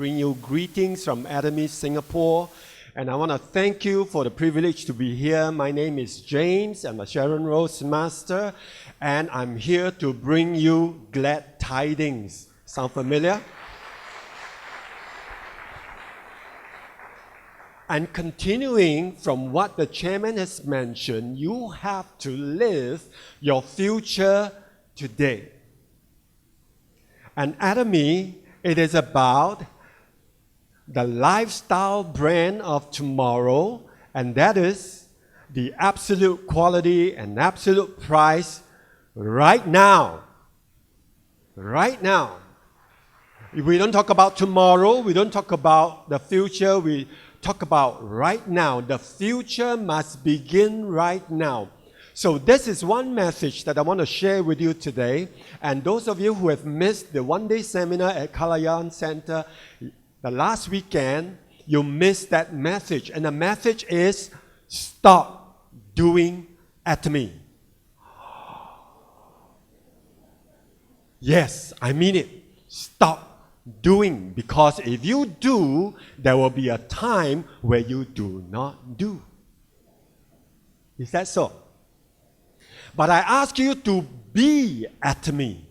bring you greetings from Atomy, Singapore. And I want to thank you for the privilege to be here. My name is James. I'm a Sharon Rose Master. And I'm here to bring you glad tidings. Sound familiar? And continuing from what the chairman has mentioned, you have to live your future today. And Atomy, it is about the lifestyle brand of tomorrow, and that is the absolute quality and absolute price right now. Right now. We don't talk about tomorrow, we don't talk about the future, we talk about right now. The future must begin right now. So this is one message that I want to share with you today. And those of you who have missed the one-day seminar at Kalayan Center the last weekend, you missed that message. And the message is, stop doing Atomy. Yes, I mean it. Stop doing, because if you do, there will be a time where you do not do. Is that so? But I ask you to be Atomy.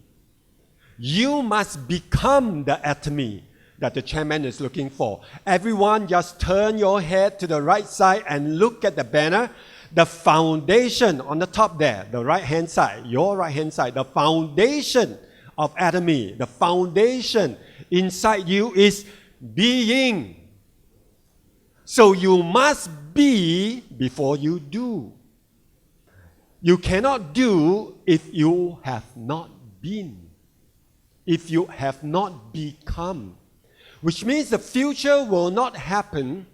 You must become the Atomy that the chairman is looking for. Everyone just turn your head to the right side and look at the banner. The foundation on the top there, the right hand side, your right hand side, the foundation of Atomy, the foundation inside you is being. So you must be before you do. You cannot do if you have not been, if you have not become. Which means the future will not happen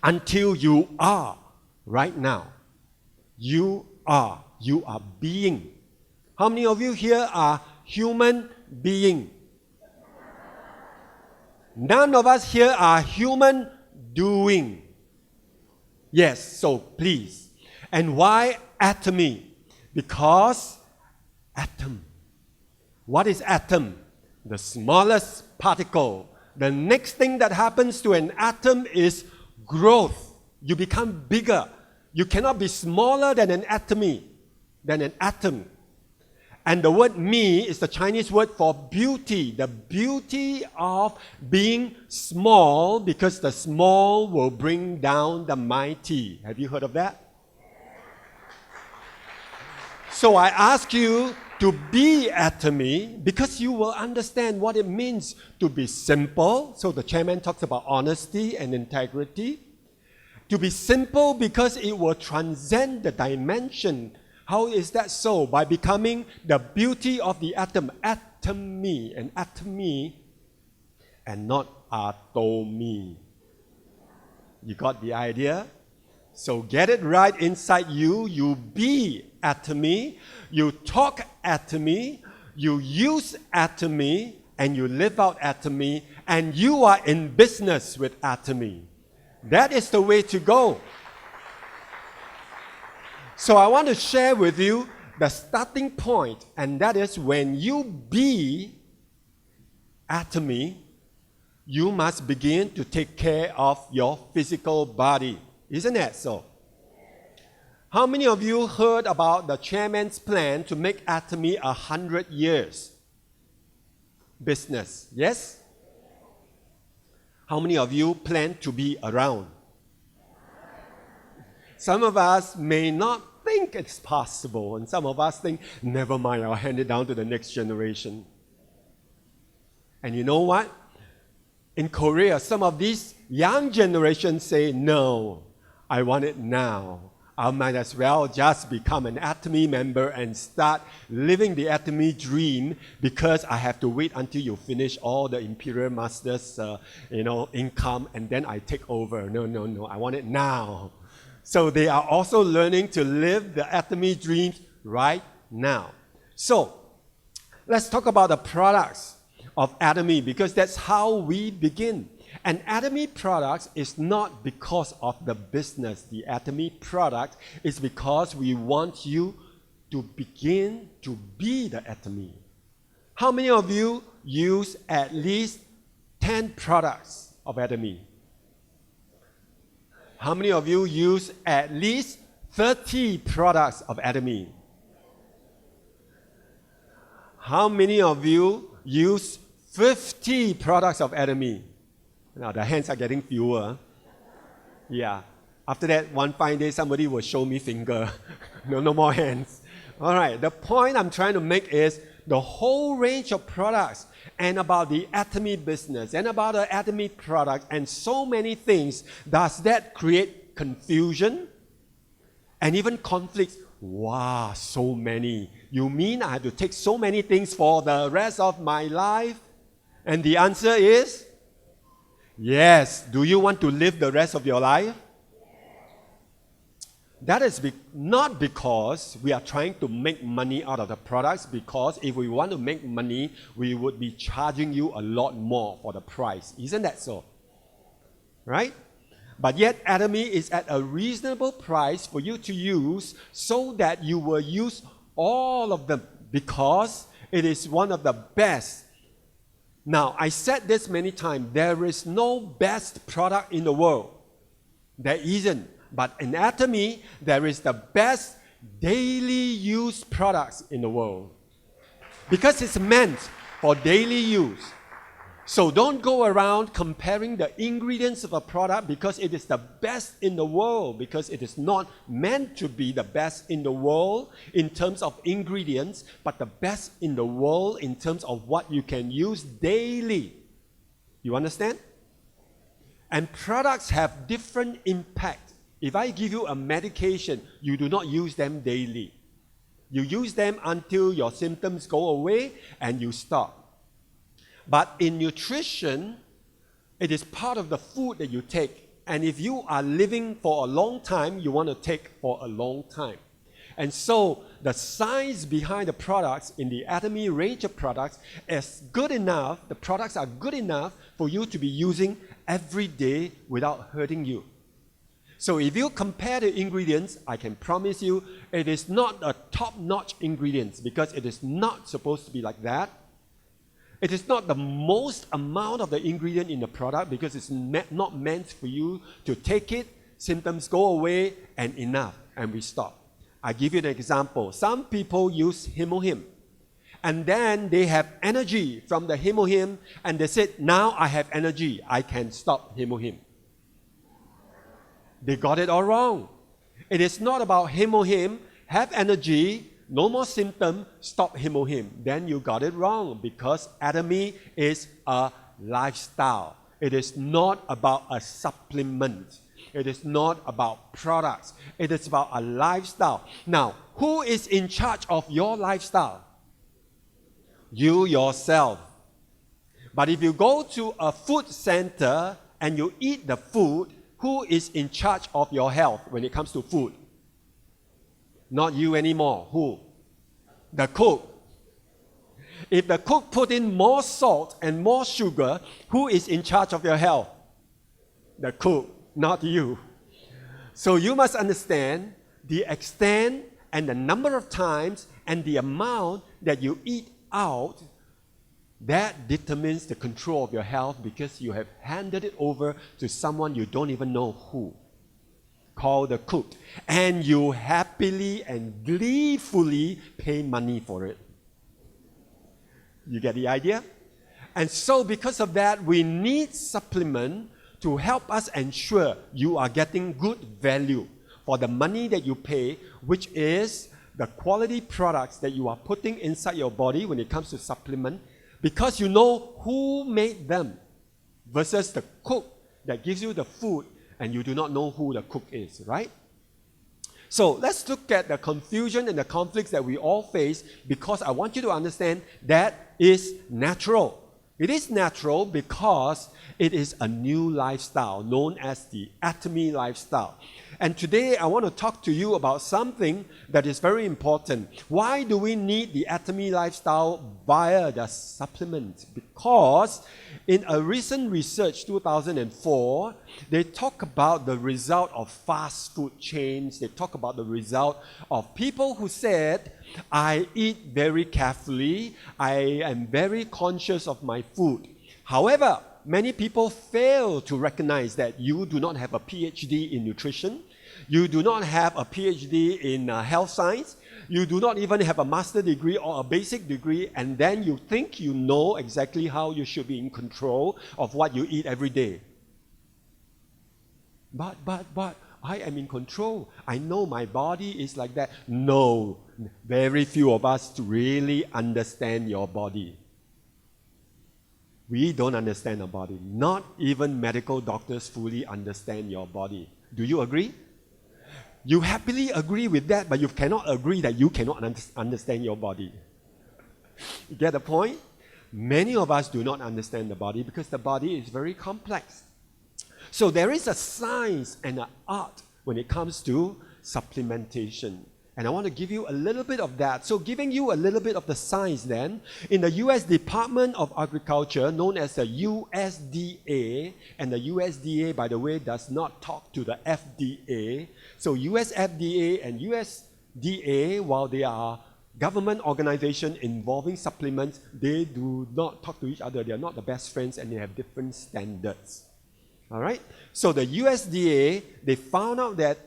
until you are right now. You are being. How many of you here are human being? None of us here are human doing. Yes, so please. And why Atomy? Because atom. What is atom? The smallest particle. The next thing that happens to an atom is growth. You become bigger. You cannot be smaller than an atomy, than an atom. And the word me is the Chinese word for beauty. The beauty of being small, because the small will bring down the mighty. Have you heard of that? So I ask you to be Atomy, because you will understand what it means to be simple. So the chairman talks about honesty and integrity. To be simple because it will transcend the dimension. How is that so? By becoming the beauty of the atom. Atomy, and atomy, and not atomy. You got the idea? So get it right inside you. You be Atomy. You talk Atomy. You use Atomy. And you live out Atomy. And you are in business with Atomy. That is the way to go. So I want to share with you the starting point, and that is when you be Atomy, you must begin to take care of your physical body. Isn't that so? How many of you heard about the chairman's plan to make Atomy 100 years business? Yes? How many of you plan to be around? Some of us may not think it's possible, and some of us think, never mind, I'll hand it down to the next generation. And you know what? In Korea, some of these young generations say, no, I want it now. I might as well just become an Atomy member and start living the Atomy dream, because I have to wait until you finish all the Imperial Masters, income, and then I take over. No, I want it now. So they are also learning to live the Atomy dreams right now. So let's talk about the products of Atomy, because that's how we begin. And Atomy products is not because of the business. The Atomy product is because we want you to begin to be the Atomy. How many of you use at least 10 products of Atomy? How many of you use at least 30 products of Atomy? How many of you use 50 products of Atomy? Now the hands are getting fewer. Yeah. After that, one fine day, somebody will show me finger. No more hands. All right. The point I'm trying to make is the whole range of products and about the Atomy business and about the Atomy product and so many things. Does that create confusion and even conflicts? Wow, so many. You mean I have to take so many things for the rest of my life? And the answer is yes. Do you want to live the rest of your life? That is not because we are trying to make money out of the products, because if we want to make money, we would be charging you a lot more for the price. Isn't that so? Right? But yet, Atomy is at a reasonable price for you to use so that you will use all of them because it is one of the best. Now, I said this many times, there is no best product in the world. There isn't. But in Atomy, there is the best daily use products in the world. Because it's meant for daily use. So don't go around comparing the ingredients of a product because it is the best in the world, because it is not meant to be the best in the world in terms of ingredients, but the best in the world in terms of what you can use daily. You understand? And products have different impact. If I give you a medication, you do not use them daily. You use them until your symptoms go away and you stop. But in nutrition, it is part of the food that you take. And if you are living for a long time, you want to take for a long time. And so the science behind the products in the Atomy range of products is good enough, the products are good enough for you to be using every day without hurting you. So if you compare the ingredients, I can promise you it is not a top-notch ingredients because it is not supposed to be like that. It is not the most amount of the ingredient in the product because it's not meant for you to take it, symptoms go away, and enough, and we stop. I give you an example. Some people use Hemohim, and then they have energy from the Hemohim, and they said, now I have energy, I can stop Hemohim. They got it all wrong. It is not about Hemohim, have energy, no more symptom, stop Hemohim. Then you got it wrong because Atomy is a lifestyle. It is not about a supplement. It is not about products. It is about a lifestyle. Now, who is in charge of your lifestyle? You yourself. But if you go to a food center and you eat the food, who is in charge of your health when it comes to food? Not you anymore. Who? The cook. If the cook put in more salt and more sugar, who is in charge of your health? The cook, not you. So you must understand the extent and the number of times and the amount that you eat out. That determines the control of your health because you have handed it over to someone you don't even know who, called the cook. And you happily and gleefully pay money for it. You get the idea? And so because of that, we need supplement to help us ensure you are getting good value for the money that you pay, which is the quality products that you are putting inside your body when it comes to supplement, because you know who made them versus the cook that gives you the food and you do not know who the cook is, right? So let's look at the confusion and the conflicts that we all face, because I want you to understand that is natural. It is natural because it is a new lifestyle known as the Atomy lifestyle. And today I want to talk to you about something that is very important. Why do we need the Atomy lifestyle via the supplement? Because in a recent research, 2004, they talk about the result of fast food chains. They talk about the result of people who said, I eat very carefully, I am very conscious of my food. However, many people fail to recognize that you do not have a PhD in nutrition, you do not have a PhD in health science, you do not even have a master degree or a basic degree, and then you think you know exactly how you should be in control of what you eat every day. But I am in control. I know my body is like that. No, very few of us really understand your body. We don't understand our body. Not even medical doctors fully understand your body. Do you agree? You happily agree with that, but you cannot agree that you cannot understand your body. You get the point? Many of us do not understand the body because the body is very complex. So there is a science and an art when it comes to supplementation. And I want to give you a little bit of that. So giving you a little bit of the science then, in the US Department of Agriculture, known as the USDA, and the USDA, by the way, does not talk to the FDA. So US FDA and USDA, while they are government organizations involving supplements, they do not talk to each other. They are not the best friends and they have different standards. All right? So the USDA, they found out that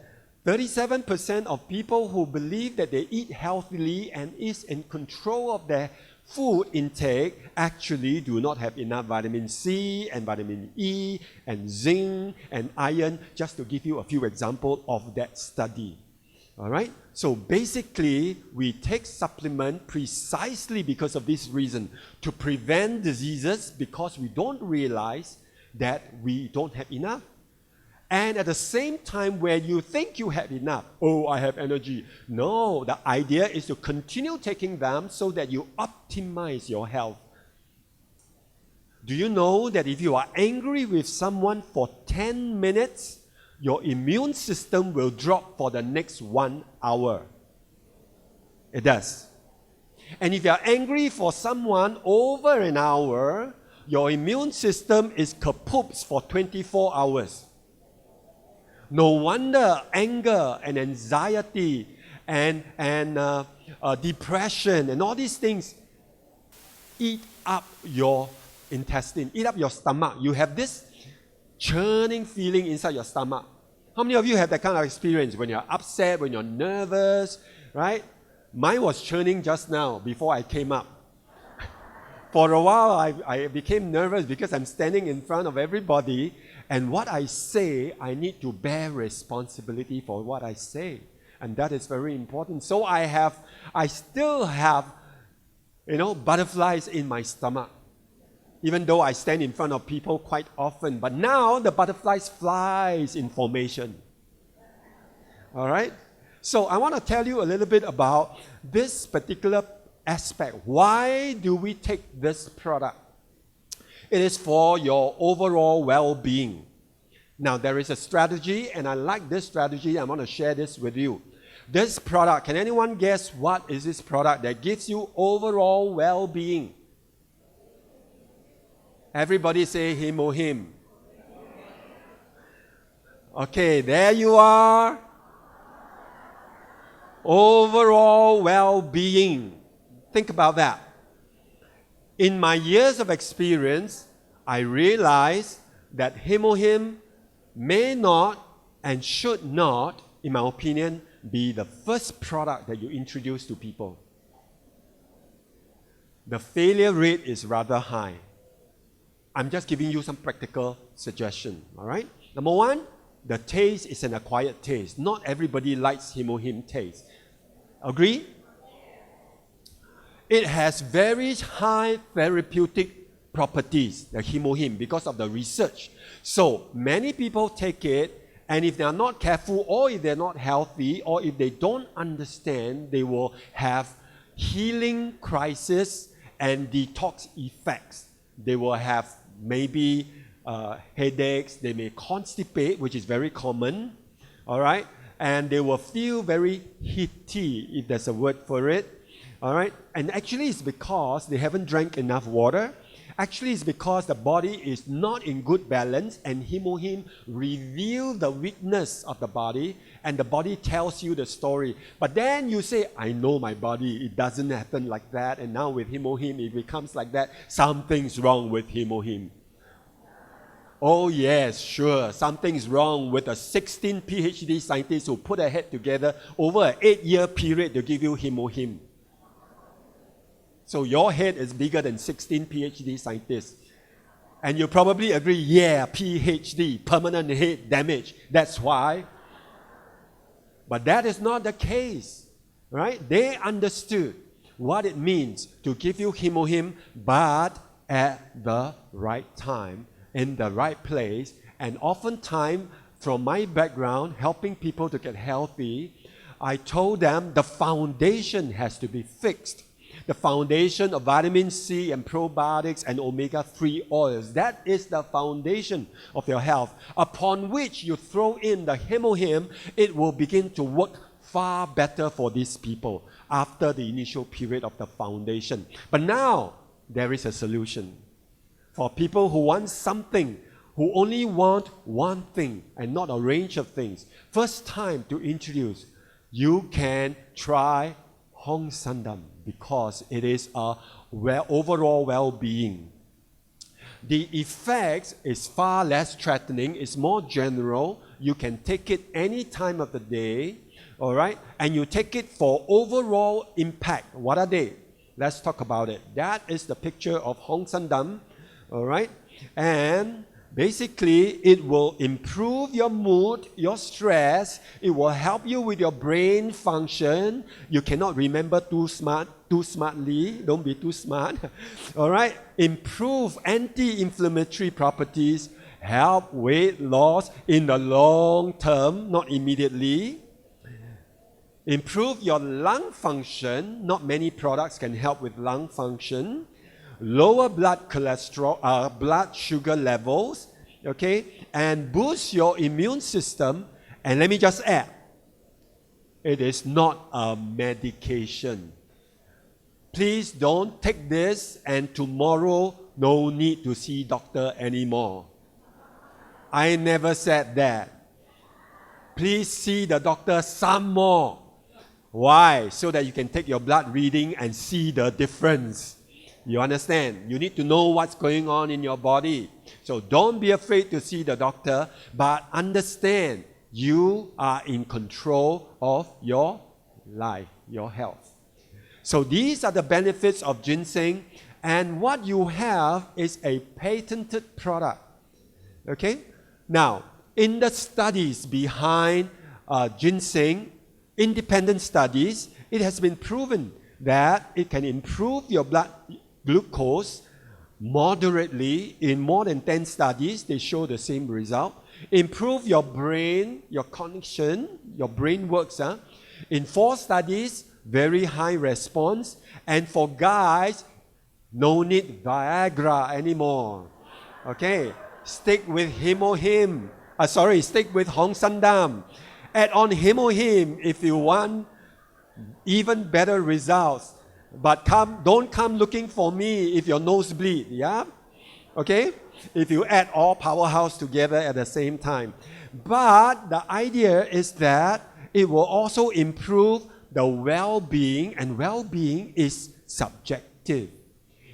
37% of people who believe that they eat healthily and is in control of their food intake actually do not have enough vitamin C and vitamin E and zinc and iron, just to give you a few examples of that study. All right? So basically, we take supplement precisely because of this reason, to prevent diseases because we don't realize that we don't have enough. And at the same time, when you think you have enough, oh, I have energy. No, the idea is to continue taking them so that you optimize your health. Do you know that if you are angry with someone for 10 minutes, your immune system will drop for the next 1 hour? It does. And if you are angry for someone over an hour, your immune system is kapoops for 24 hours. No wonder anger and anxiety and depression and all these things eat up your intestine, eat up your stomach. You have this churning feeling inside your stomach. How many of you have that kind of experience when you're upset, when you're nervous, right? Mine was churning just now before I came up. For a while, I became nervous because I'm standing in front of everybody, and what I say, I need to bear responsibility for what I say. And that is very important. So I still have, butterflies in my stomach, even though I stand in front of people quite often. But now the butterflies flies in formation. All right? So I want to tell you a little bit about this particular aspect. Why do we take this product? It is for your overall well-being. Now, there is a strategy, and I like this strategy. I want to share this with you. This product, can anyone guess what is this product that gives you overall well-being? Everybody say Him. Okay, there you are. Overall well-being. Think about that. In my years of experience, I realized that Him may not and should not, in my opinion, be the first product that you introduce to people. The failure rate is rather high. I'm just giving you some practical suggestions, all right? Number one, the taste is an acquired taste. Not everybody likes Him taste. Agree? It has very high therapeutic properties, the Him, because of the research. So many people take it, and if they are not careful, or if they're not healthy, or if they don't understand, they will have healing crisis and detox effects. They will have maybe headaches, they may constipate, which is very common, all right? And they will feel very heaty, if there's a word for it. All right? And actually it's because they haven't drank enough water. Actually it's because the body is not in good balance, and Him reveal the weakness of the body, and the body tells you the story. But then you say, I know my body, it doesn't happen like that, and now with Him it becomes like that. Something's wrong with Him. Oh yes, sure. Something's wrong with the 16 PhD scientists who put their head together over an 8-year period to give you hemohim. So your head is bigger than 16 PhD scientists. And you probably agree, yeah, PhD, permanent head damage. That's why. But that is not the case, right? They understood what it means to give you hemohim, but at the right time, in the right place. And oftentimes, from my background, helping people to get healthy, I told them the foundation has to be fixed. The foundation of vitamin C and probiotics and omega-3 oils. That is the foundation of your health. Upon which you throw in the hemohim, it will begin to work far better for these people after the initial period of the foundation. But now, there is a solution. For people who want something, who only want one thing and not a range of things. First time to introduce, you can try Hongsamdan because it is a overall well-being. The effects is far less threatening, it's more general. You can take it any time of the day, all right? And you take it for overall impact. What are they? Let's talk about it. That is the picture of Hongsamdan, all right? And basically, it will improve your mood, your stress. It will help you with your brain function. You cannot remember too smartly. Don't be too smart. All right? Improve anti-inflammatory properties. Help weight loss in the long term, not immediately. Improve your lung function. Not many products can help with lung function. Lower blood cholesterol, blood sugar levels, okay, and boost your immune system. And let me just add, it is not a medication. Please don't take this and tomorrow no need to see doctor anymore. I never said that. Please see the doctor some more. Why? So that you can take your blood reading and see the difference. You understand? You need to know what's going on in your body. So don't be afraid to see the doctor, but understand you are in control of your life, your health. So these are the benefits of ginseng, and what you have is a patented product. Okay? Now, in the studies behind ginseng, independent studies, it has been proven that it can improve your blood glucose moderately. In more than 10 studies, they show the same result. Improve your brain, your cognition, your brain works. In 4 studies, very high response. And for guys, no need Viagra anymore. Okay, stick with stick with Hongsamdan. Add on hemohim if you want even better results. But don't come looking for me if your nose bleed, yeah? Okay? If you add all powerhouse together at the same time. But the idea is that it will also improve the well-being, and well-being is subjective.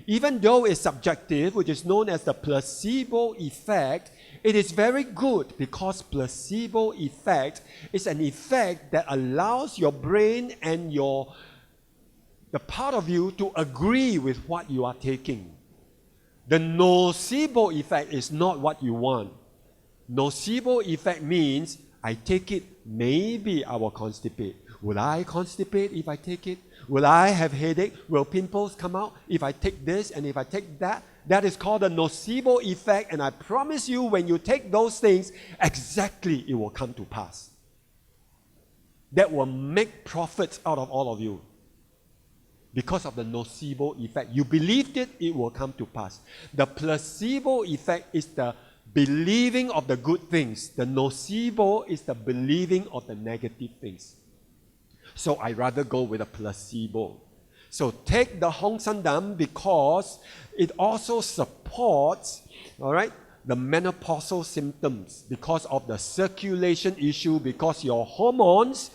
Even though it's subjective, which is known as the placebo effect, it is very good because placebo effect is an effect that allows your brain and the part of you to agree with what you are taking. The nocebo effect is not what you want. Nocebo effect means I take it, maybe I will constipate. Will I constipate if I take it? Will I have headache? Will pimples come out if I take this and if I take that? That is called the nocebo effect, and I promise you when you take those things, exactly it will come to pass. That will make profits out of all of you. Because of the nocebo effect. You believed it, it will come to pass. The placebo effect is the believing of the good things. The nocebo is the believing of the negative things. So I rather go with a placebo. So take the Hongsamdan because it also supports, all right, the menopausal symptoms because of the circulation issue, because your hormones,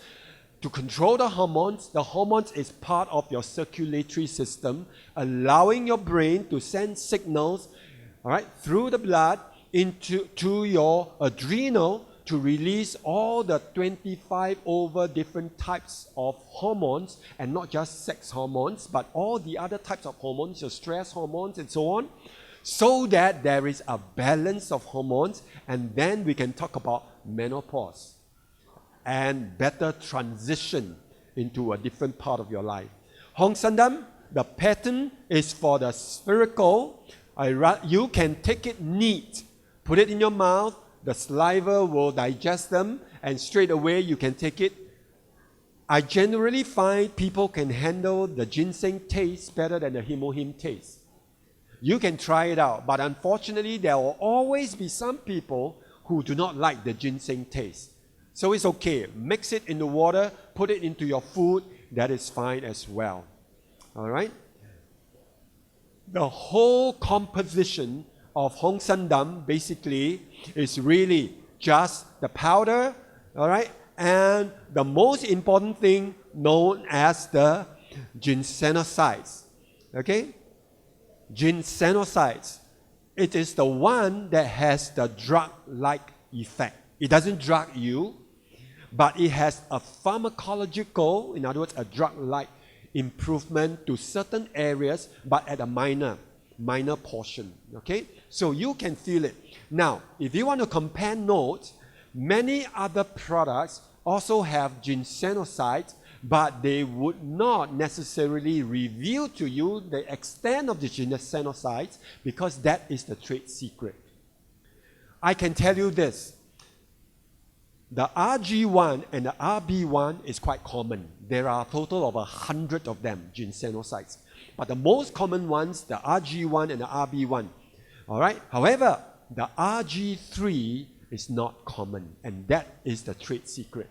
to control the hormones is part of your circulatory system, allowing your brain to send signals, all right, through the blood to your adrenal to release all the 25 over different types of hormones, and not just sex hormones, but all the other types of hormones, your stress hormones and so on, so that there is a balance of hormones, and then we can talk about menopause and better transition into a different part of your life. Hongsamdan, the pattern is for the spherical. You can take it neat, put it in your mouth, the saliva will digest them, and straight away you can take it. I generally find people can handle the ginseng taste better than the himohim taste. You can try it out, but unfortunately there will always be some people who do not like the ginseng taste. So it's okay. Mix it in the water, put it into your food, that is fine as well. All right? The whole composition of Hongsamdan basically is really just the powder, all right, and the most important thing known as the ginsenosides. Okay? Ginsenosides. It is the one that has the drug-like effect. It doesn't drug you, but it has a pharmacological, in other words, a drug-like improvement to certain areas, but at a minor portion. Okay? So you can feel it. Now, if you want to compare notes, many other products also have ginsenosides, but they would not necessarily reveal to you the extent of the ginsenosides, because that is the trade secret. I can tell you this. The RG1 and the RB1 is quite common. There are a total of 100 of them, ginsenosides. But the most common ones, the RG1 and the RB1. All right? However, the RG3 is not common, and that is the trade secret.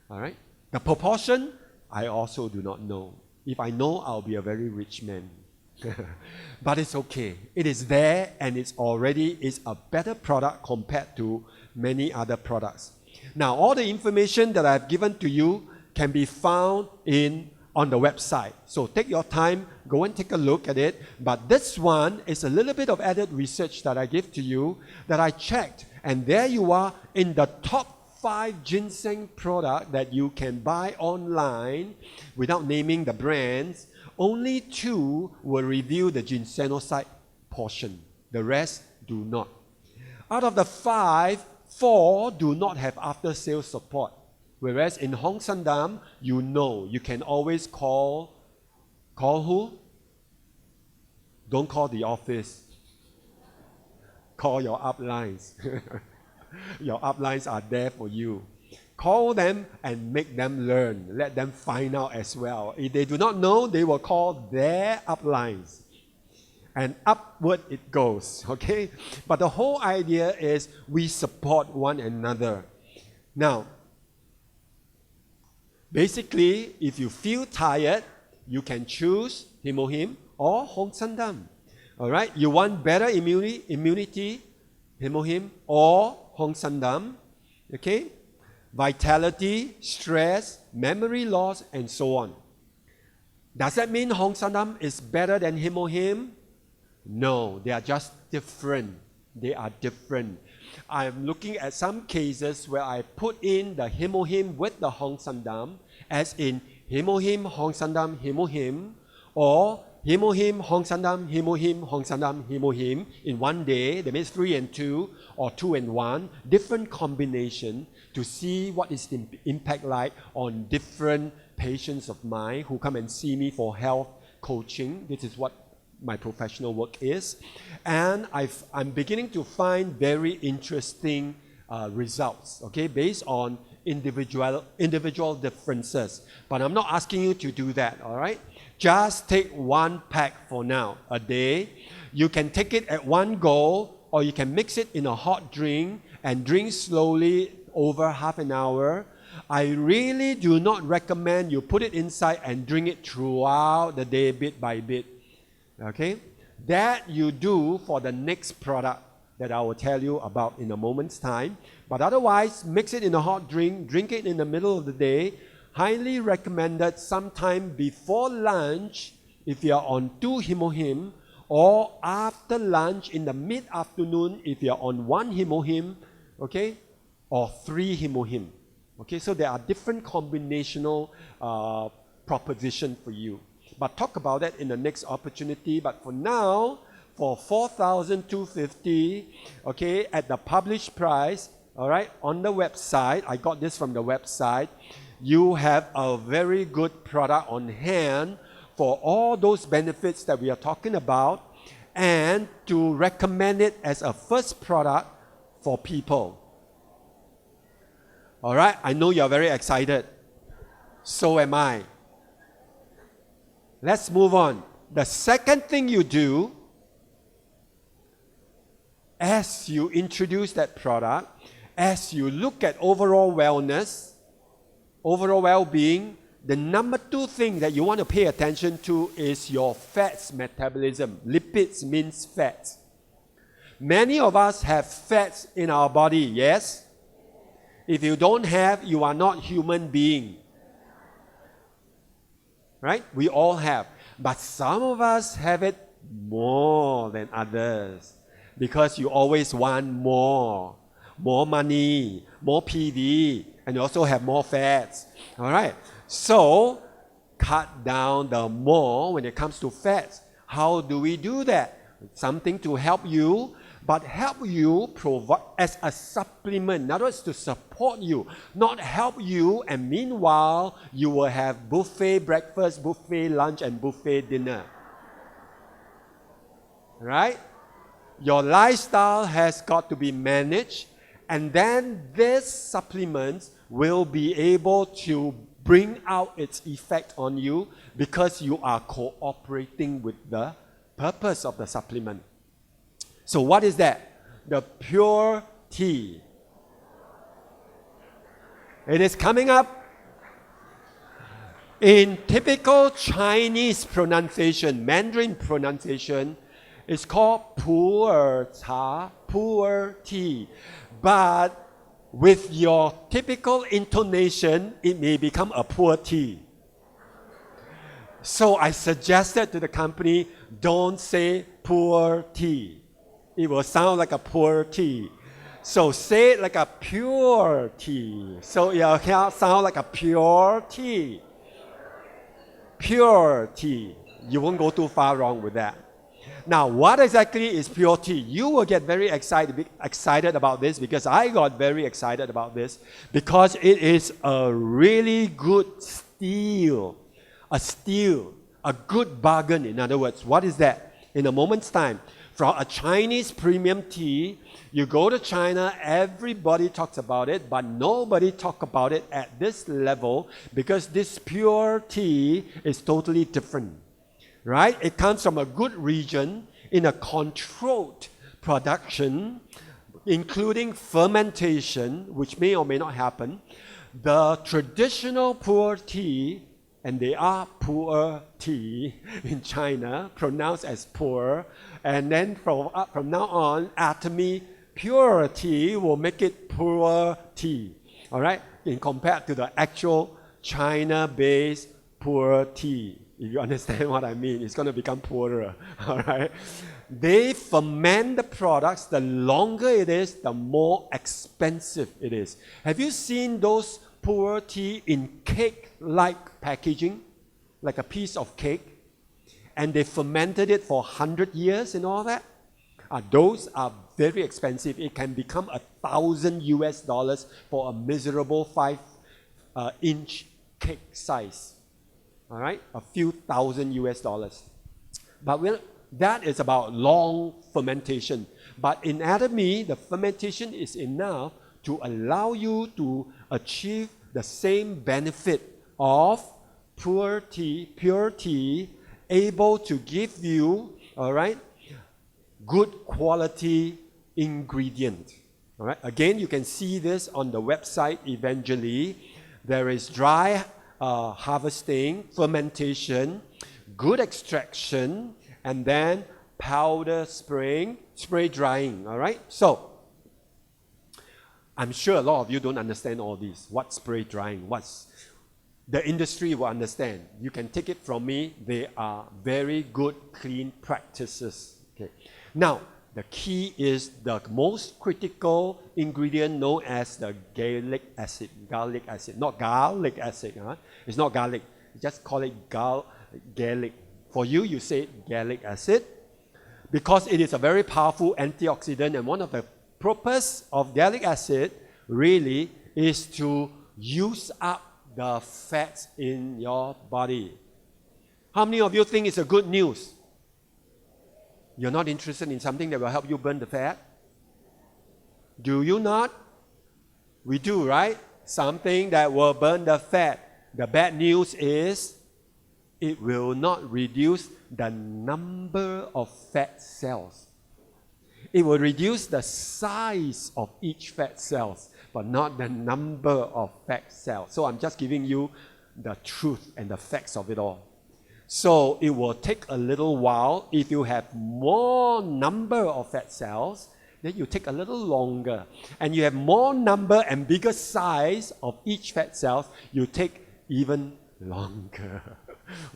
All right? The proportion, I also do not know. If I know, I'll be a very rich man. But it's okay. It is there, and it's already is a better product compared to many other products. Now, all the information that I've given to you can be found on the website. So take your time, go and take a look at it. But this one is a little bit of added research that I give to you that I checked. And there you are in the top 5 ginseng product that you can buy online without naming the brands. Only 2 will reveal the ginsenoside portion. The rest do not. Out of the 5, 4 do not have after-sales support. Whereas in Hongsamdan, you can always call who? Don't call the office. Call your uplines. Your uplines are there for you. Call them and make them learn. Let them find out as well. If they do not know, they will call their uplines. And upward it goes, okay? But the whole idea is we support one another. Now, basically, if you feel tired, you can choose himohim or Hongsamdan. All right? You want better immunity, himohim or Hongsamdan. Okay? Vitality, stress, memory loss, and so on. Does that mean Hongsamdan is better than himohim? No, they are just different. They are different. I'm looking at some cases where I put in the himohim with the Hongsamdan, as in himohim, Hongsamdan, himohim, or himohim, Hongsamdan, himohim, Hongsamdan, himohim in one day. That means 3 and 2 or 2 and 1. Different combination to see what is the impact like on different patients of mine who come and see me for health coaching. This is what my professional work is, and I'm beginning to find very interesting results, okay, based on individual differences. But I'm not asking you to do that, all right? Just take 1 pack for now, a day. You can take it at one go, or you can mix it in a hot drink and drink slowly over half an hour. I really do not recommend you put it inside and drink it throughout the day, bit by bit. Okay, that you do for the next product that I will tell you about in a moment's time. But otherwise, mix it in a hot drink, drink it in the middle of the day. Highly recommended sometime before lunch if you are on 2 himohim, or after lunch in the mid-afternoon if you're on 1 hemohim, okay, or 3 hemohim. Okay, so there are different combinational proposition for you. But talk about that in the next opportunity. But for now, for 4,250, okay, at the published price, all right, on the website, I got this from the website, you have a very good product on hand for all those benefits that we are talking about, and to recommend it as a first product for people. All right, I know you're very excited. So am I. Let's move on. The second thing you do as you introduce that product, as you look at overall wellness, overall well-being, the number 2 thing that you want to pay attention to is your fats metabolism. Lipids means fats. Many of us have fats in our body, yes? If you don't have, you are not human being. Right? We all have. But some of us have it more than others because you always want more money, more PV, and you also have more fats. All right? So, cut down the more when it comes to fats. How do we do that? Something to help you, but help you provide as a supplement. In other words, to support you, not help you, and meanwhile, you will have buffet breakfast, buffet lunch, and buffet dinner. Right? Your lifestyle has got to be managed, and then this supplement will be able to bring out its effect on you because you are cooperating with the purpose of the supplement. So what is that? The Pu'er tea. It is coming up. In typical Chinese pronunciation, Mandarin pronunciation, it's called Pu'er cha, Pu'er tea. But with your typical intonation, it may become a poor tea. So I suggested to the company, don't say Pu'er tea. It will sound like a poor tea. So say it like a pure tea. So it will sound like a pure tea. Pure tea. You won't go too far wrong with that. Now, what exactly is pure tea? You will get very excited about this because I got very excited about this because it is a really good steal. A good bargain, in other words. What is that? In a moment's time, from a Chinese premium tea, you go to China, everybody talks about it, but nobody talks about it at this level because this pure tea is totally different. Right? It comes from a good region in a controlled production, including fermentation, which may or may not happen. The traditional Pu'er tea, and they are Pu'er tea in China, pronounced as Pu'er, and then from now on, Atomy pure tea will make it Pu'er tea. All right? In compared to the actual China-based Pu'er tea. If you understand what I mean, it's going to become poorer. All right? They ferment the products. The longer it is, the more expensive it is. Have you seen those Pu'er tea in cake-like packaging? Like a piece of cake? And they fermented it for 100 years and all that? Those are very expensive. It can become $1,000 for a miserable 5-inch cake size. All right, a few $1,000. But that is about long fermentation. But in Atomy, the fermentation is enough to allow you to achieve the same benefit of pure tea, able to give you, all right, good quality ingredient. All right. Again, you can see this on the website eventually. There is dry harvesting, fermentation, good extraction, and then powder spraying, spray drying, all right? So, I'm sure a lot of you don't understand all these. What's spray drying? the industry will understand. You can take it from me. They are very good, clean practices. Okay. Now, the key is the most critical ingredient known as the garlic acid. Garlic acid, not garlic acid. It's not garlic. Just call it garlic. For you, you say garlic acid because it is a very powerful antioxidant, and one of the purpose of garlic acid really is to use up the fats in your body. How many of you think it's a good news? You're not interested in something that will help you burn the fat? Do you not? We do, right? Something that will burn the fat. The bad news is it will not reduce the number of fat cells. It will reduce the size of each fat cells, but not the number of fat cells. So I'm just giving you the truth and the facts of it all. So it will take a little while. If you have more number of fat cells, then you take a little longer. And you have more number and bigger size of each fat cells, you take even longer.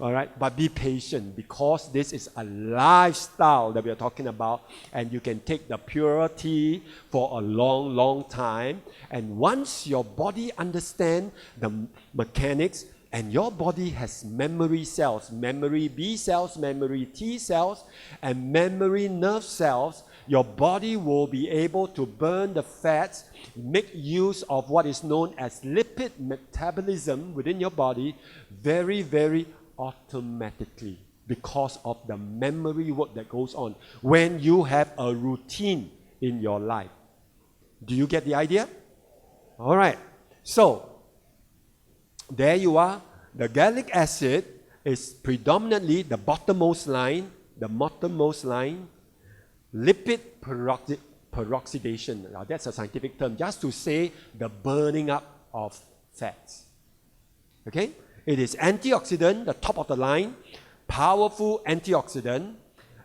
All right, but be patient because this is a lifestyle that we are talking about, and you can take the purity for a long, long time. And once your body understands the mechanics, and your body has memory cells, memory B cells, memory T cells, and memory nerve cells, your body will be able to burn the fats, make use of what is known as lipid metabolism within your body very, very automatically because of the memory work that goes on when you have a routine in your life. Do you get the idea? All right. So, there you are. The garlic acid is predominantly the bottommost line, lipid peroxidation. Now, that's a scientific term, just to say the burning up of fats. Okay? It is antioxidant, the top of the line, powerful antioxidant,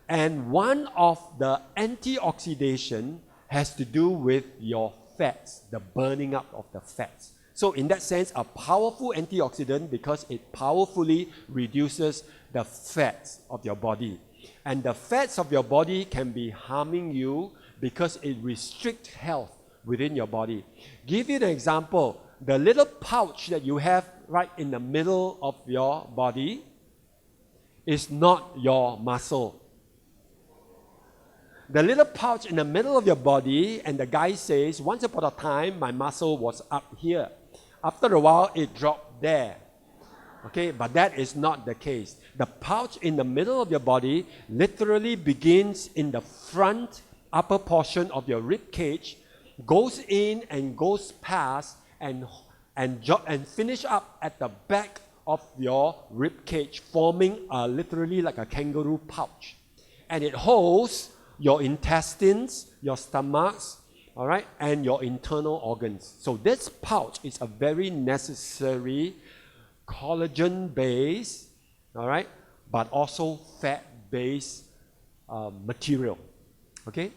and one of the antioxidation has to do with your fats, the burning up of the fats. So in that sense, a powerful antioxidant because it powerfully reduces the fats of your body. And the fats of your body can be harming you because it restricts health within your body. Give you an example. The little pouch that you have right in the middle of your body is not your muscle. The little pouch in the middle of your body, and the guy says, once upon a time, my muscle was up here. After a while, it dropped there. Okay, but that is not the case. The pouch in the middle of your body literally begins in the front upper portion of your rib cage, goes in and goes past and finish up at the back of your rib cage, forming literally like a kangaroo pouch. And it holds your intestines, your stomachs, all right, and your internal organs. So this pouch is a very necessary collagen-based, all right, but also fat-based material. Okay?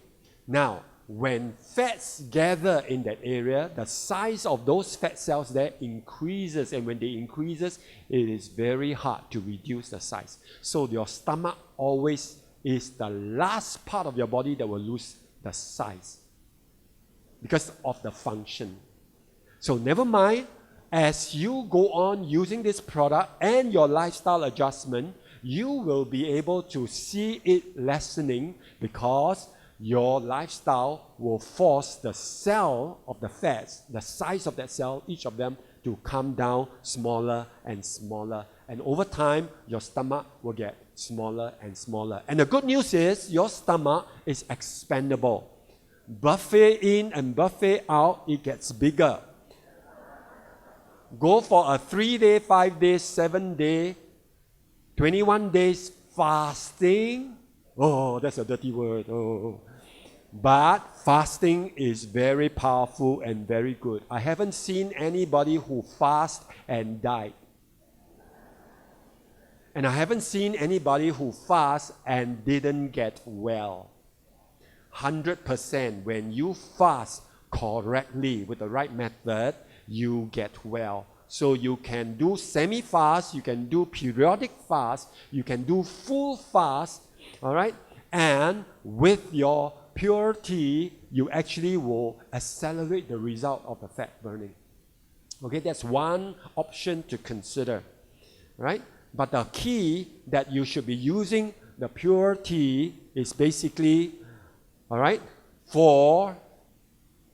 Now, when fats gather in that area, the size of those fat cells there increases, and when they increases, it is very hard to reduce the size. So your stomach always is the last part of your body that will lose the size because of the function. So never mind, as you go on using this product and your lifestyle adjustment, you will be able to see it lessening because your lifestyle will force the cell of the fats, the size of that cell, each of them, to come down smaller and smaller. And over time, your stomach will get smaller and smaller. And the good news is your stomach is expandable. Buffet in and buffet out, it gets bigger. Go for a 3-day, 5-day, 7-day, 21 days fasting. Oh, that's a dirty word. Oh. But fasting is very powerful and very good. I haven't seen anybody who fasted and died. And I haven't seen anybody who fasted and didn't get well. 100% when you fast correctly with the right method, you get well. So you can do semi-fast, you can do periodic fast, you can do full fast, all right? And with your pure tea, you actually will accelerate the result of the fat burning. Okay, that's one option to consider, right? But the key that you should be using the pure tea is basically, all right, for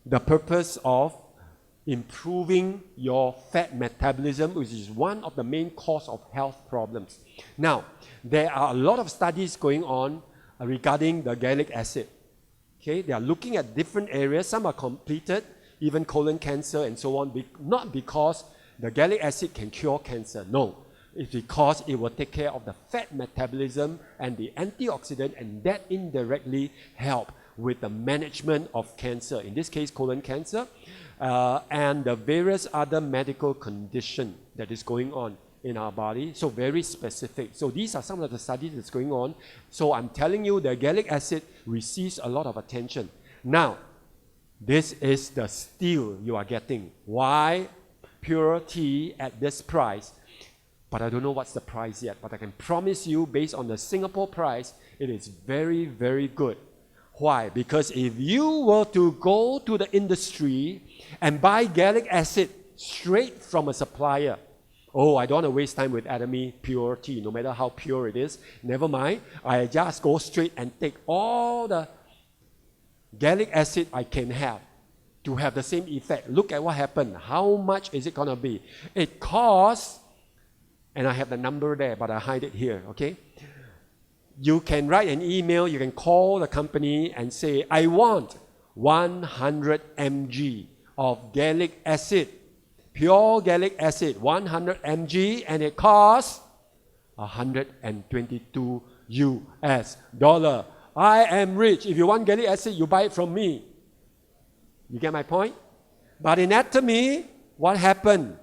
the purpose of improving your fat metabolism, which is one of the main cause of health problems. Now, there are a lot of studies going on regarding the gallic acid. Okay, they are looking at different areas. Some are completed, even colon cancer and so on, not because the gallic acid can cure cancer, no. It's because it will take care of the fat metabolism and the antioxidant, and that indirectly help with the management of cancer, in this case colon cancer, and the various other medical condition that is going on in our body, so very specific. So these are some of the studies that's going on. So I'm telling you the gallic acid receives a lot of attention. Now, this is the steal you are getting. Why pure tea at this price? But I don't know what's the price yet, but I can promise you based on the Singapore price, it is very, very good. Why? Because if you were to go to the industry and buy gallic acid straight from a supplier, oh, I don't want to waste time with Atomy pure tea, no matter how pure it is, never mind. I just go straight and take all the gallic acid I can have to have the same effect. Look at what happened. How much is it going to be? It costs, and I have the number there, but I hide it here, okay? You can write an email, you can call the company and say, I want 100 mg of gallic acid, pure gallic acid, 100 mg, and it costs $122 US. I am rich. If you want gallic acid, you buy it from me. You get my point? But in Atomy, what happened?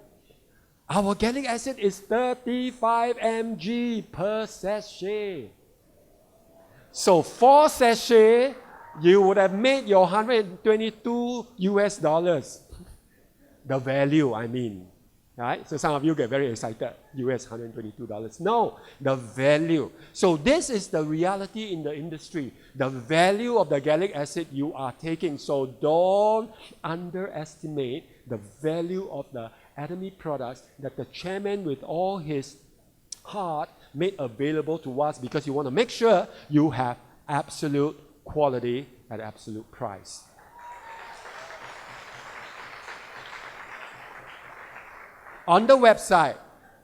Our gallic acid is 35 mg per sachet. So 4 sachets, you would have made your $122 US. The value, I mean. Right? So some of you get very excited. US $122. No, the value. So this is the reality in the industry. The value of the gallic acid you are taking. So don't underestimate the value of the Atomy products that the chairman with all his heart made available to us, because you want to make sure you have absolute quality at absolute price. On the website,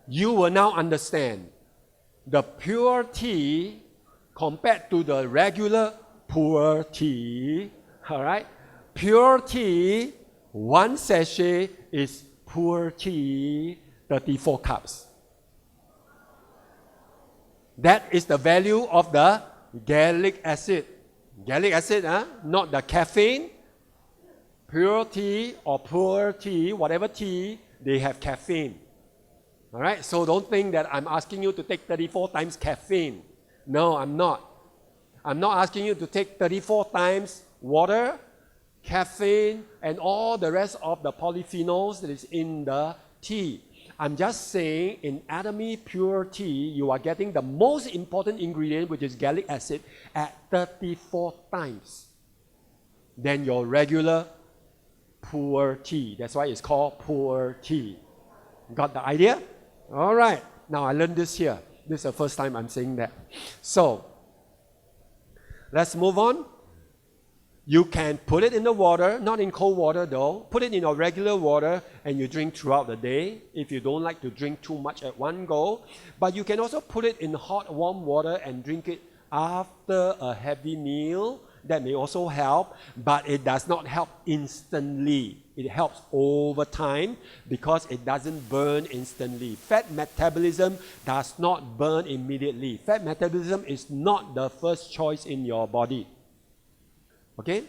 you will now understand the pure tea compared to the regular Pu'er tea. All right? Pure tea, 1 sachet is Pu'er tea, 34 cups. That is the value of the gallic acid. Gallic acid, not the caffeine. Pure tea or Pu'er tea, whatever tea, they have caffeine. All right? So don't think that I'm asking you to take 34 times caffeine. No, I'm not. I'm not asking you to take 34 times water, caffeine, and all the rest of the polyphenols that is in the tea. I'm just saying in Atomy pure tea, you are getting the most important ingredient, which is gallic acid, at 34 times than your regular Pu'er tea. That's why it's called Pu'er tea. Got the idea? All right. Now I learned this here. This is the first time I'm saying that. So let's move on. You can put it in the water, not in cold water though. Put it in your regular water and you drink throughout the day if you don't like to drink too much at one go. But you can also put it in hot, warm water and drink it after a heavy meal. That may also help, but it does not help instantly. It helps over time because it doesn't burn instantly. Fat metabolism does not burn immediately. Fat metabolism is not the first choice in your body. Okay?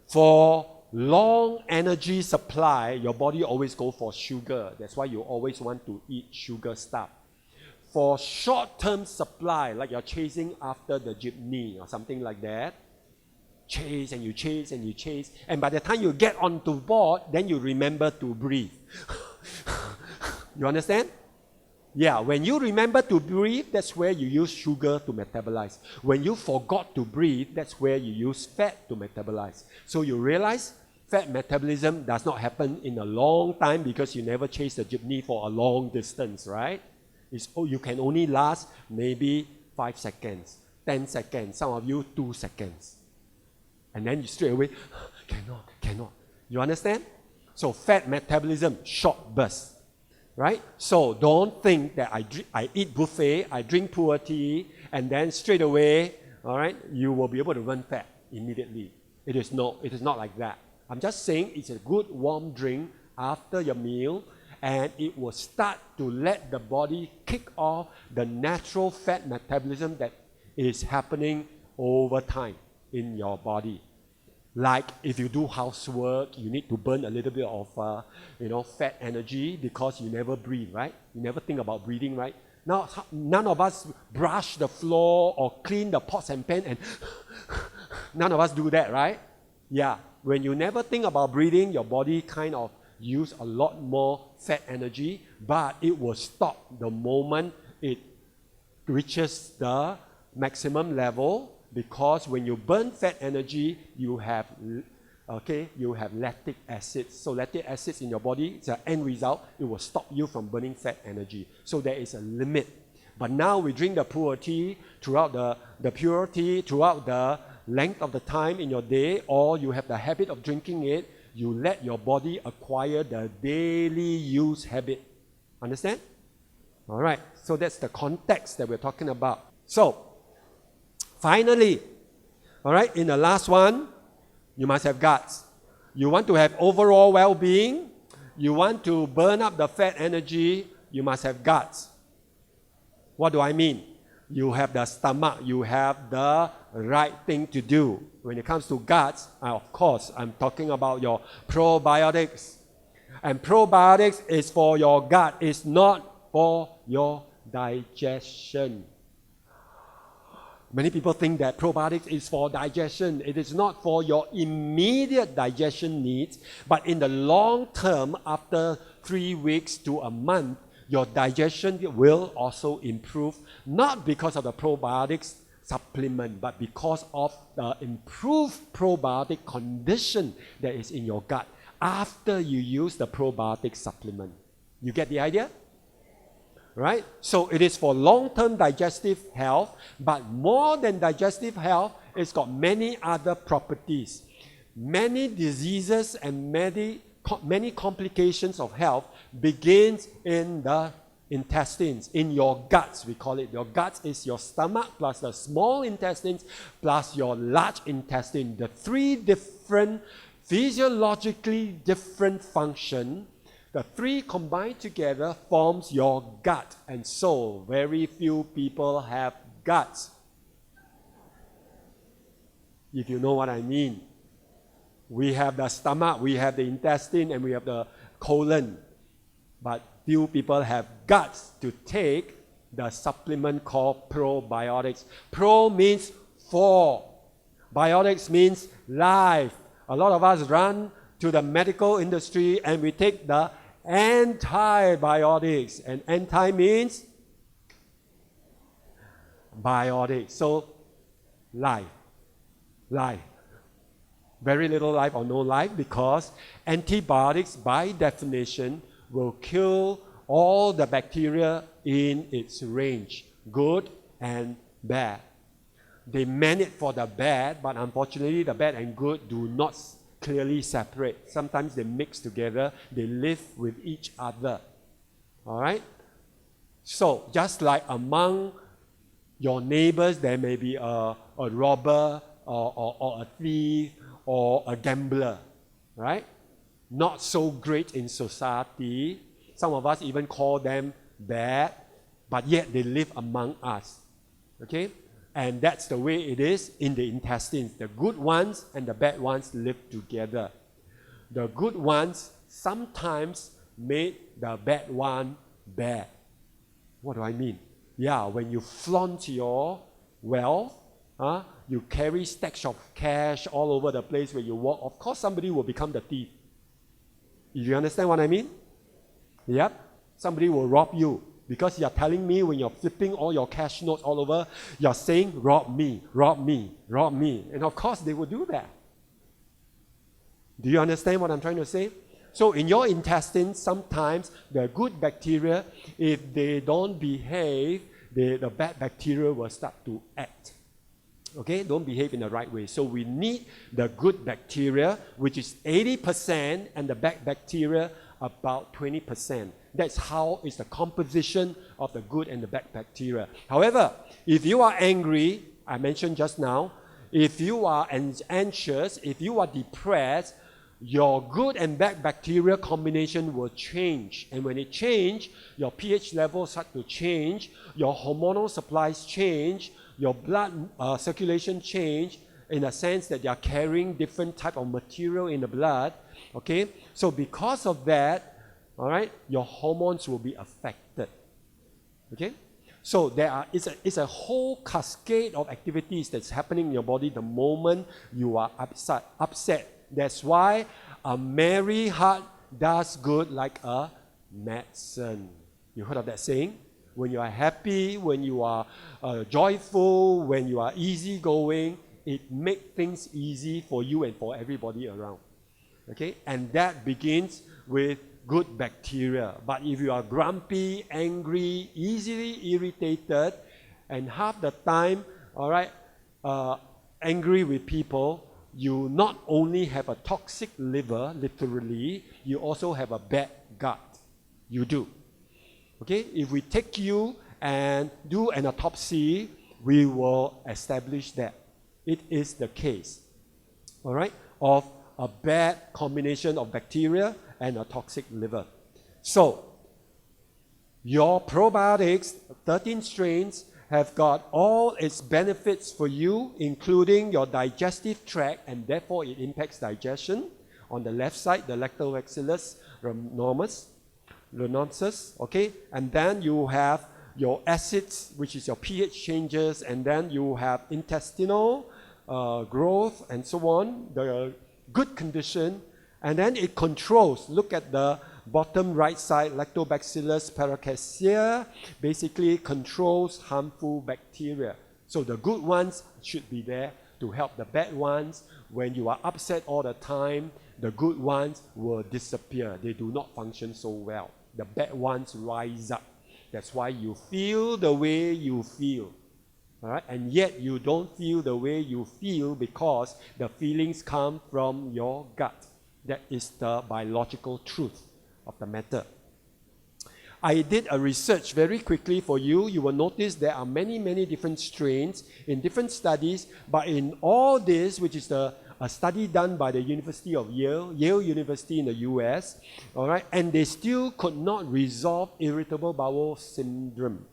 For long energy supply, your body always goes for sugar. That's why you always want to eat sugar stuff. For short-term supply, like you're chasing after the jeepney or something like that, chase and you chase and you chase, and by the time you get onto board, then you remember to breathe. You understand? Yeah, when you remember to breathe, that's where you use sugar to metabolize. When you forgot to breathe, that's where you use fat to metabolize. So you realize fat metabolism does not happen in a long time because you never chase the jeepney for a long distance, right? You can only last maybe 5 seconds, 10 seconds, some of you 2 seconds. And then you straight away, cannot. You understand? So fat metabolism, short burst. Right? So don't think that I eat buffet, I drink Pu'er tea, and then straight away, all right, you will be able to burn fat immediately. It is not like that. I'm just saying it's a good warm drink after your meal, and it will start to let the body kick off the natural fat metabolism that is happening over time in your body. Like if you do housework, you need to burn a little bit of fat energy because you never breathe, right? You never think about breathing, right? Now, none of us brush the floor or clean the pots and pans, and none of us do that, right? Yeah, when you never think about breathing, your body kind of use a lot more fat energy, but it will stop the moment it reaches the maximum level. Because when you burn fat energy, you have lactic acids. So lactic acids in your body, it's an end result, it will stop you from burning fat energy. So there is a limit. But now we drink the Pu'er tea throughout the pure tea, throughout the length of the time in your day, or you have the habit of drinking it, you let your body acquire the daily use habit. Understand? All right, so that's the context that we're talking about. So, finally, all right, in the last one, you must have guts. You want to have overall well-being. You want to burn up the fat energy. You must have guts. What do I mean? You have the stomach. You have the right thing to do. When it comes to guts, of course, I'm talking about your probiotics. And probiotics is for your gut. It's not for your digestion. Many people think that probiotics is for digestion. It is not for your immediate digestion needs, but in the long term, after 3 weeks to a month, your digestion will also improve, not because of the probiotics supplement, but because of the improved probiotic condition that is in your gut after you use the probiotic supplement. You get the idea? Right? So it is for long-term digestive health, but more than digestive health, it's got many other properties. Many diseases and many complications of health begins in the intestines, in your guts, we call it. Your guts is your stomach plus the small intestines plus your large intestine. The 3 different, physiologically different functions. The 3 combined together forms your gut, and so very few people have guts. If you know what I mean. We have the stomach, we have the intestine, and we have the colon. But few people have guts to take the supplement called probiotics. Pro means for. Biotics means life. A lot of us run to the medical industry and we take the antibiotics, and anti means biotic. So life. Very little life or no life, because antibiotics by definition will kill all the bacteria in its range, good and bad. They meant it for the bad, but unfortunately the bad and good do not clearly separate. Sometimes they mix together, they live with each other. All right? So, just like among your neighbors, there may be a robber or a thief or a gambler, right? Not so great in society. Some of us even call them bad, but yet they live among us. Okay? And that's the way it is in the intestines. The good ones and the bad ones live together. The good ones sometimes make the bad one bad. What do I mean? Yeah, when you flaunt your wealth, you carry stacks of cash all over the place where you walk, of course somebody will become the thief. You understand what I mean? Yep. Somebody will rob you because you're telling me when you're flipping all your cash notes all over, you're saying, rob me, rob me, rob me. And of course, they will do that. Do you understand what I'm trying to say? So in your intestines, sometimes the good bacteria, if they don't behave, the bad bacteria will start to act. Okay, don't behave in the right way. So we need the good bacteria, which is 80%, and the bad bacteria about 20%. That's how is the composition of the good and the bad bacteria. However, if you are angry, I mentioned just now, if you are anxious, if you are depressed, your good and bad bacteria combination will change. And when it changes, your pH levels start to change, your hormonal supplies change, your blood circulation change, in a sense that they are carrying different type of material in the blood. Okay? So because of that, all right, your hormones will be affected. Okay? So it's a whole cascade of activities that's happening in your body the moment you are upset. That's why a merry heart does good like a medicine. You heard of that saying? When you are happy, when you are joyful, when you are easygoing, it makes things easy for you and for everybody around. Okay? And that begins with good bacteria. But if you are grumpy, angry, easily irritated, and half the time, all right, angry with people, you not only have a toxic liver, literally, you also have a bad gut. You do. Okay? If we take you and do an autopsy, we will establish that it is the case, all right, of a bad combination of bacteria and a toxic liver. So, your probiotics, 13 strains, have got all its benefits for you, including your digestive tract, and therefore it impacts digestion. On the left side, the Lactobacillus rhamnosus, okay? And then you have your acids, which is your pH changes, and then you have intestinal growth and so on, the good condition, and then it controls, look at the bottom right side, Lactobacillus paracasea, basically controls harmful bacteria. So the good ones should be there to help the bad ones. When you are upset all the time, the good ones will disappear. They do not function so well. The bad ones rise up. That's why you feel the way you feel. All right? And yet you don't feel the way you feel because the feelings come from your gut. That is the biological truth of the matter. I did a research very quickly for you. You will notice there are many, many different strains in different studies, but in all this, which is a study done by the University of Yale University in the US, all right, and they still could not resolve irritable bowel syndrome.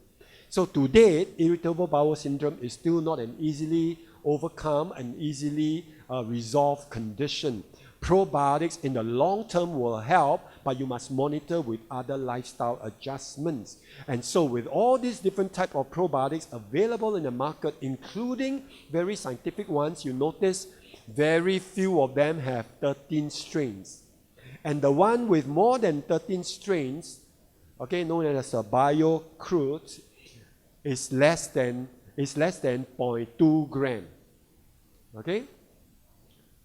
So to date, irritable bowel syndrome is still not an easily overcome and easily resolved condition. Probiotics in the long term will help, but you must monitor with other lifestyle adjustments. And so with all these different types of probiotics available in the market, including very scientific ones, you notice very few of them have 13 strains. And the one with more than 13 strains, okay, known as a bio-crude, is less than 0.2 gram. Okay?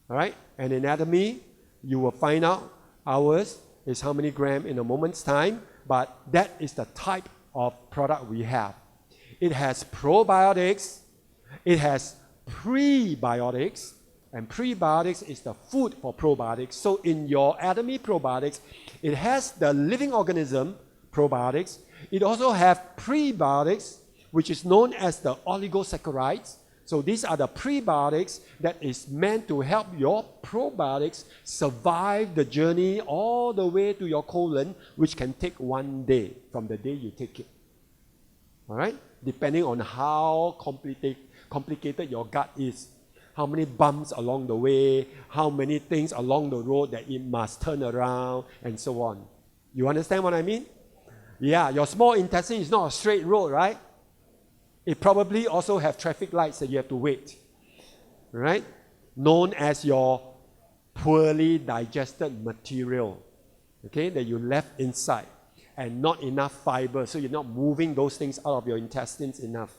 All right? And in Atomy, you will find out ours is how many grams in a moment's time, but that is the type of product we have. It has probiotics, it has prebiotics, and prebiotics is the food for probiotics. So in your Atomy probiotics, it has the living organism probiotics. It also has prebiotics, which is known as the oligosaccharides. So these are the prebiotics that is meant to help your probiotics survive the journey all the way to your colon, which can take 1 day from the day you take it. All right? Depending on how complicated your gut is, how many bumps along the way, how many things along the road that it must turn around, and so on. You understand what I mean? Yeah, your small intestine is not a straight road, right? It probably also have traffic lights that you have to wait, right? Known as your poorly digested material, okay, that you left inside. and not enough fiber. So you're not moving those things out of your intestines enough.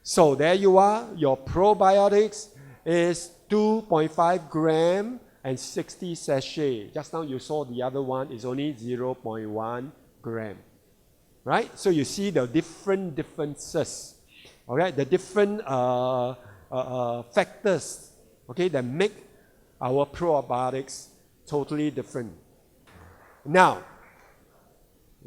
So there you are. Your probiotics is 2.5 gram and 60 sachet. Just now you saw the other one is only 0.1 gram. Right? So you see the differences. Okay? The different factors, okay, that make our probiotics totally different. Now,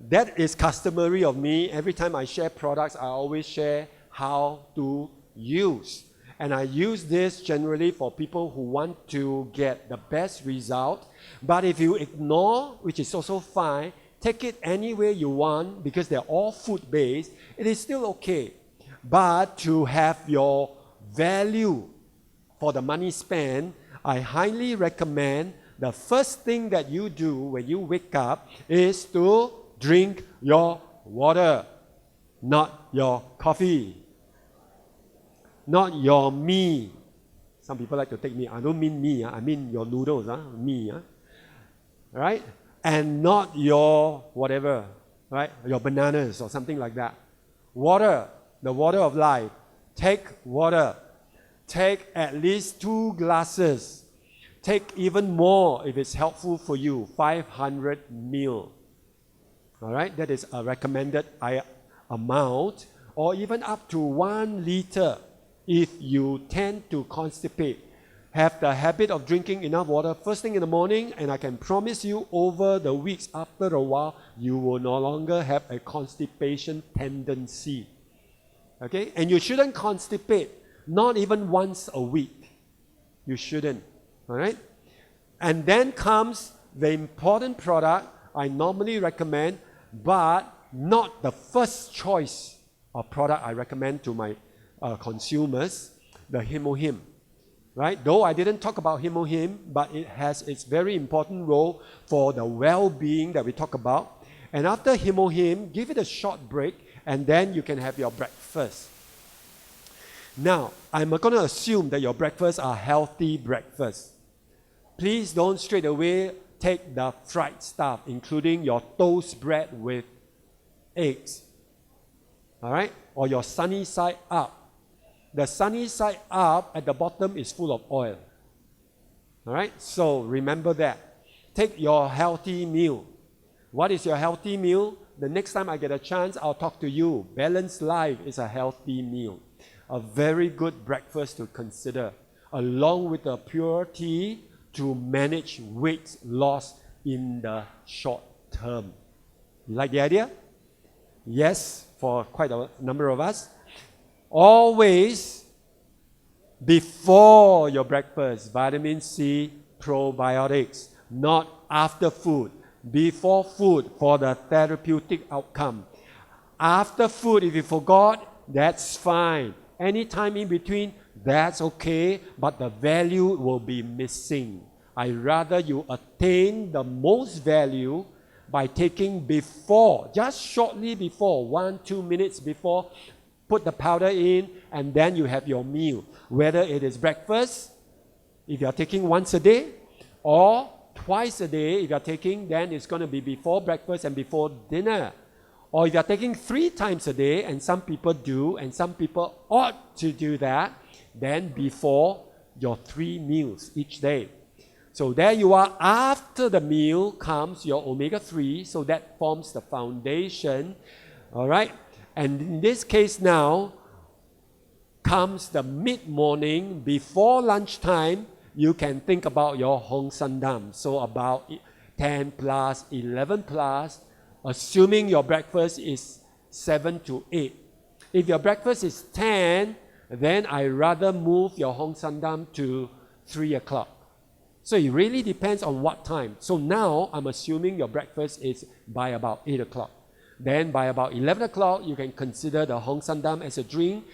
that is customary of me. Every time I share products, I always share how to use. And I use this generally for people who want to get the best result. But if you ignore, which is also fine, take it any way you want because they're all food-based, it is still okay. But to have your value for the money spent, I highly recommend the first thing that you do when you wake up is to drink your water, not your coffee, not your mee. Some people like to take mee. I don't mean mee, I mean your noodles, mee. Right? And not your whatever, right? Your bananas or something like that. Water, the water of life. Take water. Take at least 2 glasses. Take even more if it's helpful for you, 500 ml. All right, that is a recommended amount, or even up to 1 liter if you tend to constipate. Have the habit of drinking enough water first thing in the morning, and I can promise you over the weeks after a while, you will no longer have a constipation tendency. Okay, and you shouldn't constipate, not even once a week. You shouldn't. All right? And then comes the important product I normally recommend, but not the first choice of product I recommend to my consumers, the Hemohim. Right? Though I didn't talk about Hemohim, but it has its very important role for the well-being that we talk about. And after Hemohim, give it a short break, and then you can have your breakfast. Now, I'm going to assume that your breakfasts are healthy breakfasts. Please don't straight away take the fried stuff, including your toast bread with eggs. All right? Or your sunny side up. The sunny side up at the bottom is full of oil. All right? So remember that. Take your healthy meal. What is your healthy meal? The next time I get a chance, I'll talk to you. Balanced life is a healthy meal. A very good breakfast to consider, along with the Pu'er tea to manage weight loss in the short term. You like the idea? Yes, for quite a number of us. Always before your breakfast, vitamin C, probiotics, not after food. Before food for the therapeutic outcome. After food, if you forgot, that's fine. Anytime in between, that's okay, but the value will be missing. I rather you attain the most value by taking before, just shortly before, 1-2 minutes before, put the powder in, and then you have your meal. Whether it is breakfast, if you are taking once a day, or twice a day, if you are taking, then it's going to be before breakfast and before dinner. Or if you are taking 3 times a day, and some people do, and some people ought to do that, then before your 3 meals each day. So there you are. After the meal comes your omega-3, so that forms the foundation. All right? And in this case now, comes the mid-morning, before lunchtime, you can think about your Hongsamdan. So about 10 plus, 11 plus, assuming your breakfast is 7 to 8. If your breakfast is 10, then I rather move your Hongsamdan to 3 o'clock. So it really depends on what time. So now I'm assuming your breakfast is by about 8 o'clock. Then by about 11 o'clock, you can consider the Hongsamdan as a drink.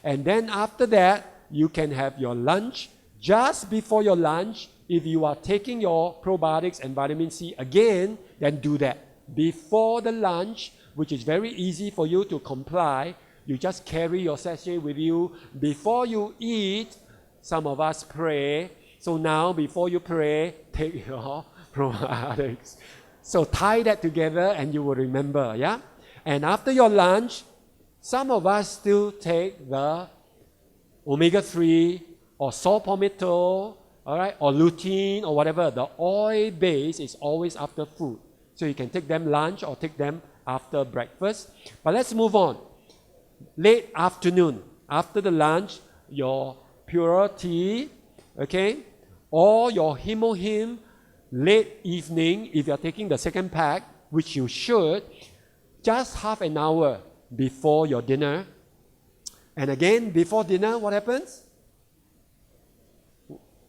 And then after that, you can have your lunch. Just before your lunch, if you are taking your probiotics and vitamin C again, then do that. Before the lunch, which is very easy for you to comply, you just carry your sachet with you. Before you eat, some of us pray. So now, before you pray, take your probiotics. So tie that together and you will remember, yeah? And after your lunch, some of us still take the omega-3 or saw palmetto, all right, or lutein or whatever. The oil base is always after food. So you can take them lunch or take them after breakfast. But let's move on. Late afternoon, after the lunch, your Pu'er tea, okay, or your Him, late evening, if you're taking the second pack, which you should, just half an hour before your dinner. And again, before dinner, what happens?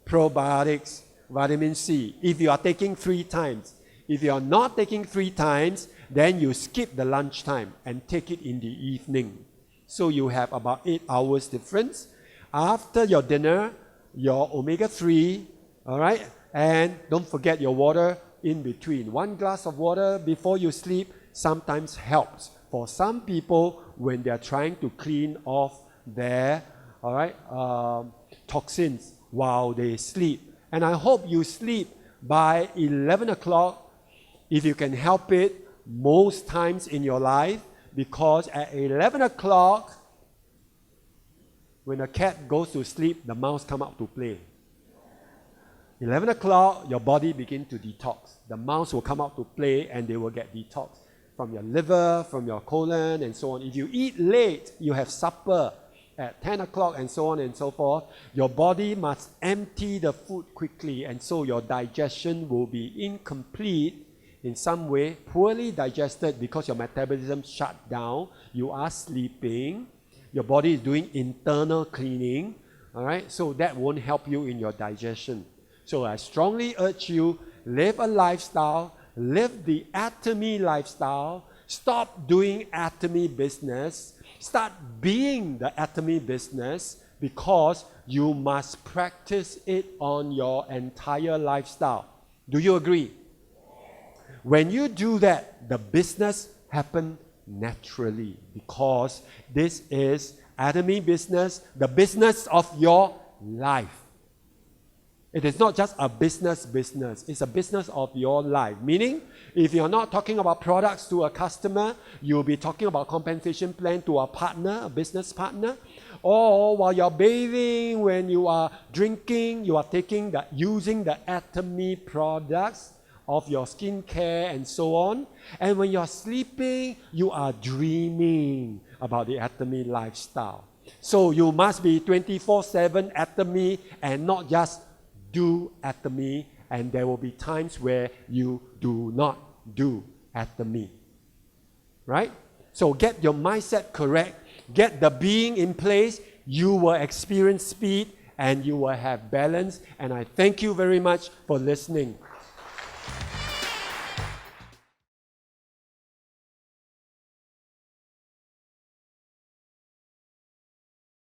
Probiotics, vitamin C. If you are taking 3 times. If you are not taking 3 times, then you skip the lunch time and take it in the evening. So you have about 8 hours difference. After your dinner, your omega-3, all right? And don't forget your water in between. 1 glass of water before you sleep sometimes helps. For some people, when they are trying to clean off their, all right, toxins while they sleep. And I hope you sleep by 11 o'clock if you can help it most times in your life, because at 11 o'clock, when a cat goes to sleep, the mouse come out to play. 11 o'clock, your body begins to detox. The mouse will come out to play and they will get detox from your liver, from your colon, and so on. If you eat late, you have supper at 10 o'clock and so on and so forth, your body must empty the food quickly, and so your digestion will be incomplete in some way, poorly digested because your metabolism shut down, you are sleeping, your body is doing internal cleaning, all right? So that won't help you in your digestion. So I strongly urge you, live a lifestyle, live the Atomy lifestyle, stop doing Atomy business, start being the Atomy business, because you must practice it on your entire lifestyle. Do you agree? When you do that, the business happens naturally, because this is Atomy business, the business of your life. It is not just a business, it's a business of your life. Meaning, if you're not talking about products to a customer, you'll be talking about compensation plan to a partner, a business partner. Or while you're bathing, when you are drinking, you are using the Atomy products of your skincare and so on. And when you're sleeping, you are dreaming about the Atomy lifestyle. So you must be 24/7 Atomy and not just do Atomy, and there will be times where you do not do Atomy. Right? So get your mindset correct, get the being in place, you will experience speed and you will have balance. And I thank you very much for listening.